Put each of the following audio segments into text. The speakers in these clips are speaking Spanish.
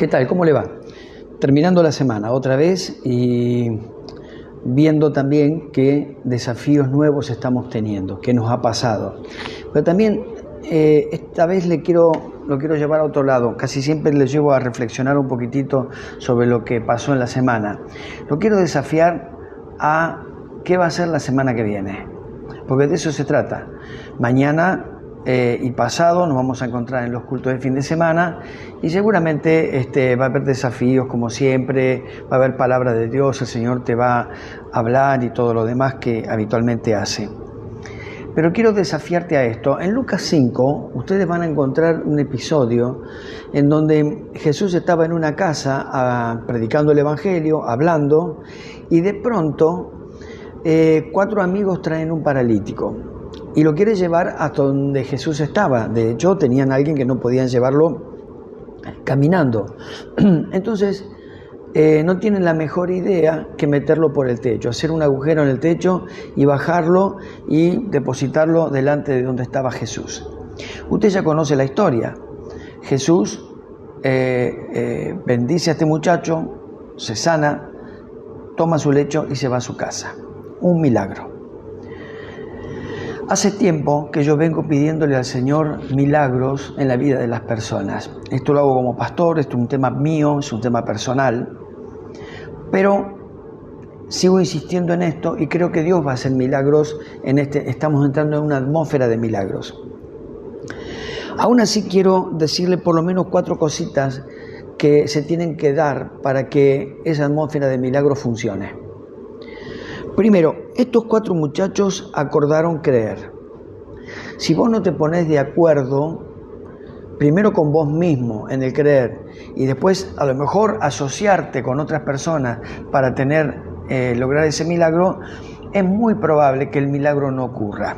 ¿Qué tal? ¿Cómo le va? Terminando la semana otra vez y viendo también qué desafíos nuevos estamos teniendo, qué nos ha pasado. Pero también esta vez lo quiero llevar a otro lado. Casi siempre les llevo a reflexionar un poquitito sobre lo que pasó en la semana. Lo quiero desafiar a qué va a ser la semana que viene, porque de eso se trata. Mañana y pasado nos vamos a encontrar en los cultos de fin de semana y seguramente va a haber desafíos como siempre, va a haber palabra de Dios, el Señor te va a hablar y todo lo demás que habitualmente hace. Pero quiero desafiarte a esto. En Lucas 5 ustedes van a encontrar un episodio en donde Jesús estaba en una casa predicando el Evangelio, hablando, y de pronto 4 amigos traen un paralítico y lo quiere llevar hasta donde Jesús estaba. De hecho, tenían a alguien que no podían llevarlo caminando. Entonces, no tienen la mejor idea que meterlo por el techo, hacer un agujero en el techo y bajarlo y depositarlo delante de donde estaba Jesús. Usted ya conoce la historia. Jesús bendice a este muchacho, se sana, toma su lecho y se va a su casa. Un milagro. Hace tiempo que yo vengo pidiéndole al Señor milagros en la vida de las personas. Esto lo hago como pastor, esto es un tema mío, es un tema personal, pero sigo insistiendo en esto y creo que Dios va a hacer milagros estamos entrando en una atmósfera de milagros. Aún así quiero decirle por lo menos 4 cositas que se tienen que dar para que esa atmósfera de milagros funcione. Primero, estos 4 muchachos acordaron creer. Si vos no te pones de acuerdo, primero con vos mismo en el creer y después a lo mejor asociarte con otras personas para lograr ese milagro, es muy probable que el milagro no ocurra.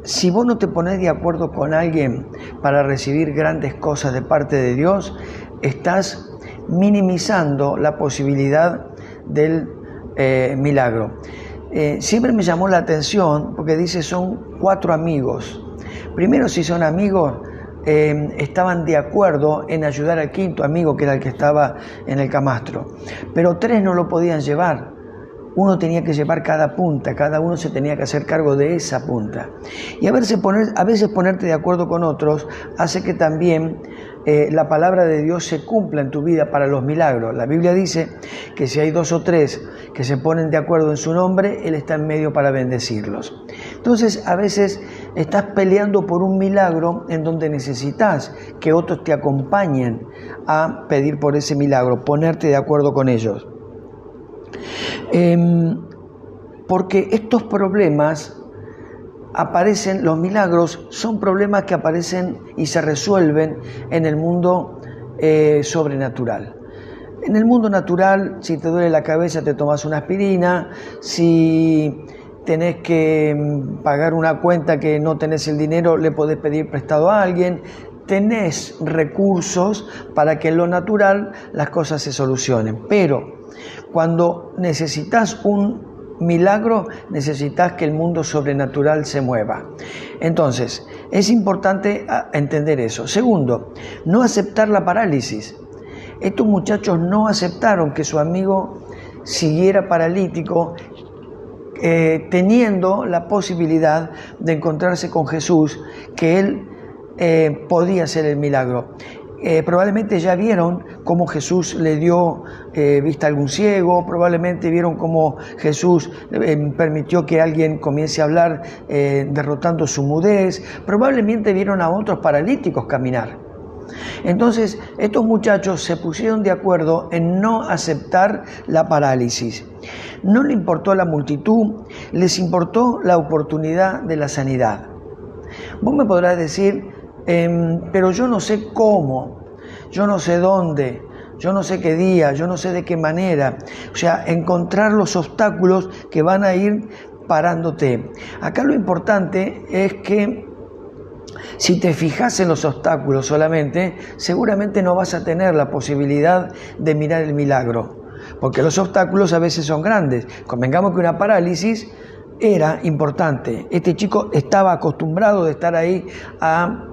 Si vos no te pones de acuerdo con alguien para recibir grandes cosas de parte de Dios, estás minimizando la posibilidad del milagro. Siempre me llamó la atención porque dice son 4 amigos. Primero, si son amigos, estaban de acuerdo en ayudar al 5.º amigo, que era el que estaba en el camastro, pero 3 no lo podían llevar. Uno tenía que llevar cada punta, cada uno se tenía que hacer cargo de esa punta. Y a veces ponerte de acuerdo con otros hace que también la palabra de Dios se cumpla en tu vida para los milagros. La Biblia dice que si hay 2 o 3 que se ponen de acuerdo en su nombre, Él está en medio para bendecirlos. Entonces, a veces estás peleando por un milagro en donde necesitas que otros te acompañen a pedir por ese milagro, ponerte de acuerdo con ellos. Porque estos problemas aparecen, los milagros son problemas que aparecen y se resuelven en el mundo sobrenatural. En el mundo natural, si te duele la cabeza te tomas una aspirina, si tenés que pagar una cuenta que no tenés el dinero, le podés pedir prestado a alguien. Tenés recursos para que en lo natural las cosas se solucionen, pero cuando necesitas un milagro, necesitas que el mundo sobrenatural se mueva. Entonces, es importante entender eso. Segundo, no aceptar la parálisis. Estos muchachos no aceptaron que su amigo siguiera paralítico, teniendo la posibilidad de encontrarse con Jesús, que él podía hacer el milagro. Probablemente ya vieron cómo Jesús le dio vista a algún ciego, probablemente vieron cómo Jesús permitió que alguien comience a hablar derrotando su mudez, probablemente vieron a otros paralíticos caminar. Entonces, estos muchachos se pusieron de acuerdo en no aceptar la parálisis. No le importó a la multitud, les importó la oportunidad de la sanidad. Vos me podrás decir, pero yo no sé cómo, yo no sé dónde, yo no sé qué día, yo no sé de qué manera. O sea, encontrar los obstáculos que van a ir parándote. Acá lo importante es que si te fijas en los obstáculos solamente, seguramente no vas a tener la posibilidad de mirar el milagro, porque los obstáculos a veces son grandes. Convengamos que una parálisis era importante. Este chico estaba acostumbrado de estar ahí a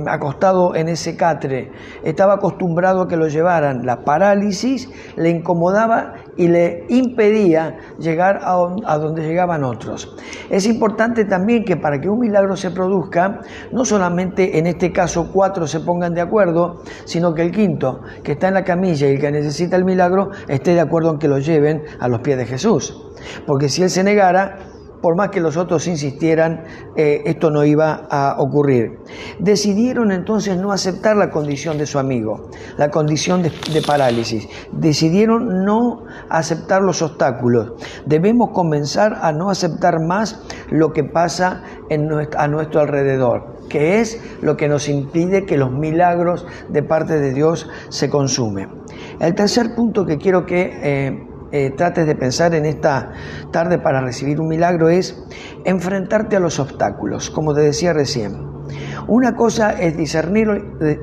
acostado en ese catre, estaba acostumbrado a que lo llevaran. La parálisis le incomodaba y le impedía llegar a donde llegaban otros. Es importante también que para que un milagro se produzca, no solamente en este caso 4 se pongan de acuerdo, sino que el quinto, que está en la camilla y el que necesita el milagro, esté de acuerdo en que lo lleven a los pies de Jesús. Porque si él se negara, por más que los otros insistieran, esto no iba a ocurrir. Decidieron entonces no aceptar la condición de su amigo, la condición de parálisis. Decidieron no aceptar los obstáculos. Debemos comenzar a no aceptar más lo que pasa a nuestro alrededor, que es lo que nos impide que los milagros de parte de Dios se consumen. El tercer punto que quiero que trates de pensar en esta tarde para recibir un milagro es enfrentarte a los obstáculos, como te decía recién. Una cosa es discernir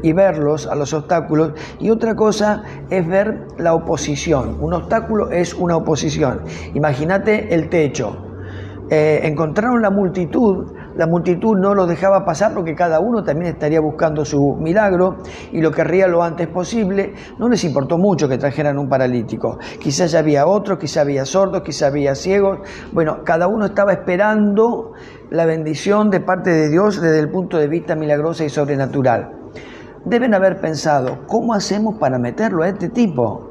y verlos a los obstáculos, y otra cosa es ver la oposición. Un obstáculo es una oposición. Imagínate el techo. Encontraron la multitud no los dejaba pasar porque cada uno también estaría buscando su milagro y lo querría lo antes posible. No les importó mucho que trajeran un paralítico. Quizás ya había otros, quizás había sordos, quizás había ciegos. Bueno, cada uno estaba esperando la bendición de parte de Dios desde el punto de vista milagroso y sobrenatural. Deben haber pensado, ¿cómo hacemos para meterlo a este tipo?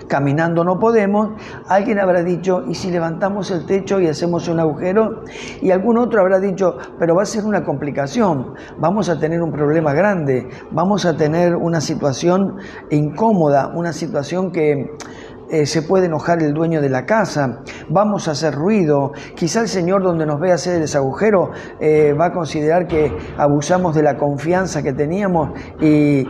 Caminando no podemos. Alguien habrá dicho, ¿y si levantamos el techo y hacemos un agujero? Y algún otro habrá dicho, pero va a ser una complicación, vamos a tener un problema grande, vamos a tener una situación incómoda, una situación que se puede enojar el dueño de la casa, vamos a hacer ruido, quizá el Señor donde nos ve hacer ese agujero va a considerar que abusamos de la confianza que teníamos y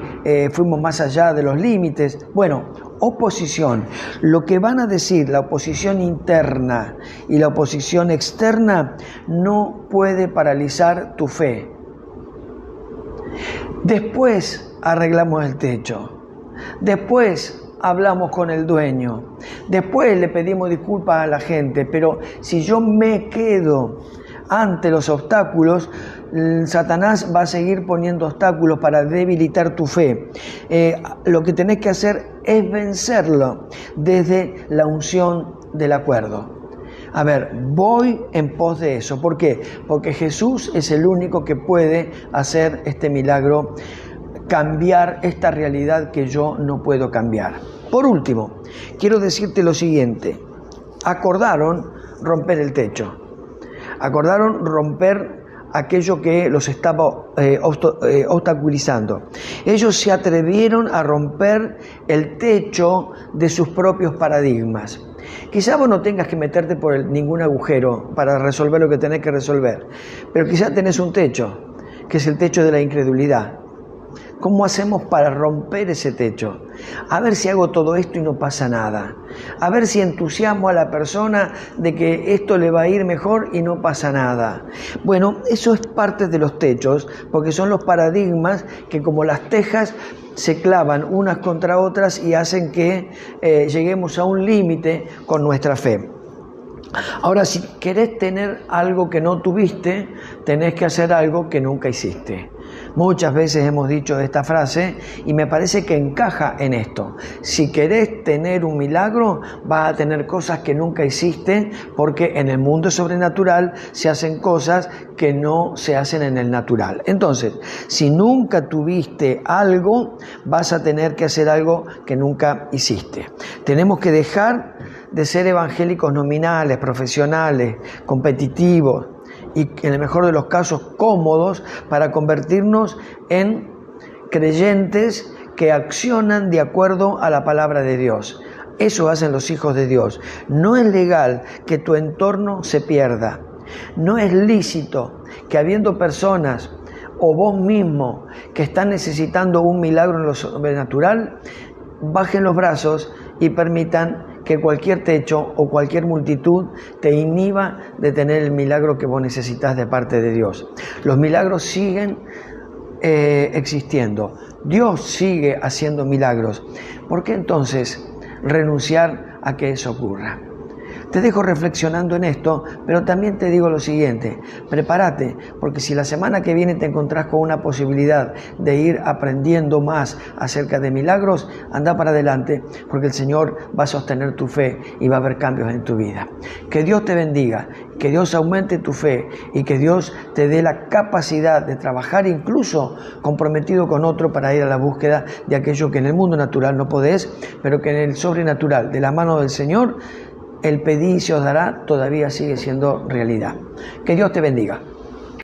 fuimos más allá de los límites. Bueno, oposición. Lo que van a decir la oposición interna y la oposición externa no puede paralizar tu fe. Después arreglamos el techo. Después hablamos con el dueño. Después le pedimos disculpas a la gente. Pero si yo me quedo ante los obstáculos, Satanás va a seguir poniendo obstáculos para debilitar tu fe. Lo que tenés que hacer es vencerlo desde la unción del acuerdo. A ver, voy en pos de eso. ¿Por qué? Porque Jesús es el único que puede hacer este milagro, cambiar esta realidad que yo no puedo cambiar. Por último, quiero decirte lo siguiente. Acordaron romper el techo. Acordaron romper aquello que los estaba obstaculizando. Ellos se atrevieron a romper el techo de sus propios paradigmas. Quizá vos no tengas que meterte por ningún agujero para resolver lo que tenés que resolver, pero quizá tenés un techo, que es el techo de la incredulidad. ¿Cómo hacemos para romper ese techo? A ver si hago todo esto y no pasa nada. A ver si entusiasmo a la persona de que esto le va a ir mejor y no pasa nada. Bueno, eso es parte de los techos, porque son los paradigmas que como las tejas se clavan unas contra otras y hacen que lleguemos a un límite con nuestra fe. Ahora, si querés tener algo que no tuviste, tenés que hacer algo que nunca hiciste. Muchas veces hemos dicho esta frase y me parece que encaja en esto. Si querés tener un milagro, vas a tener cosas que nunca hiciste, porque en el mundo sobrenatural se hacen cosas que no se hacen en el natural. Entonces, si nunca tuviste algo, vas a tener que hacer algo que nunca hiciste. Tenemos que dejar de ser evangélicos nominales, profesionales, competitivos, y en el mejor de los casos cómodos, para convertirnos en creyentes que accionan de acuerdo a la palabra de Dios. Eso hacen los hijos de Dios. No es legal que tu entorno se pierda. No es lícito que habiendo personas o vos mismo que están necesitando un milagro en lo sobrenatural, bajen los brazos y permitan que cualquier techo o cualquier multitud te inhiba de tener el milagro que vos necesitas de parte de Dios. Los milagros siguen existiendo. Dios sigue haciendo milagros. ¿Por qué entonces renunciar a que eso ocurra? Te dejo reflexionando en esto, pero también te digo lo siguiente: prepárate, porque si la semana que viene te encontrás con una posibilidad de ir aprendiendo más acerca de milagros, anda para adelante, porque el Señor va a sostener tu fe y va a haber cambios en tu vida. Que Dios te bendiga, que Dios aumente tu fe y que Dios te dé la capacidad de trabajar incluso comprometido con otro para ir a la búsqueda de aquello que en el mundo natural no podés, pero que en el sobrenatural, de la mano del Señor, el pedí y se os dará todavía sigue siendo realidad. Que Dios te bendiga.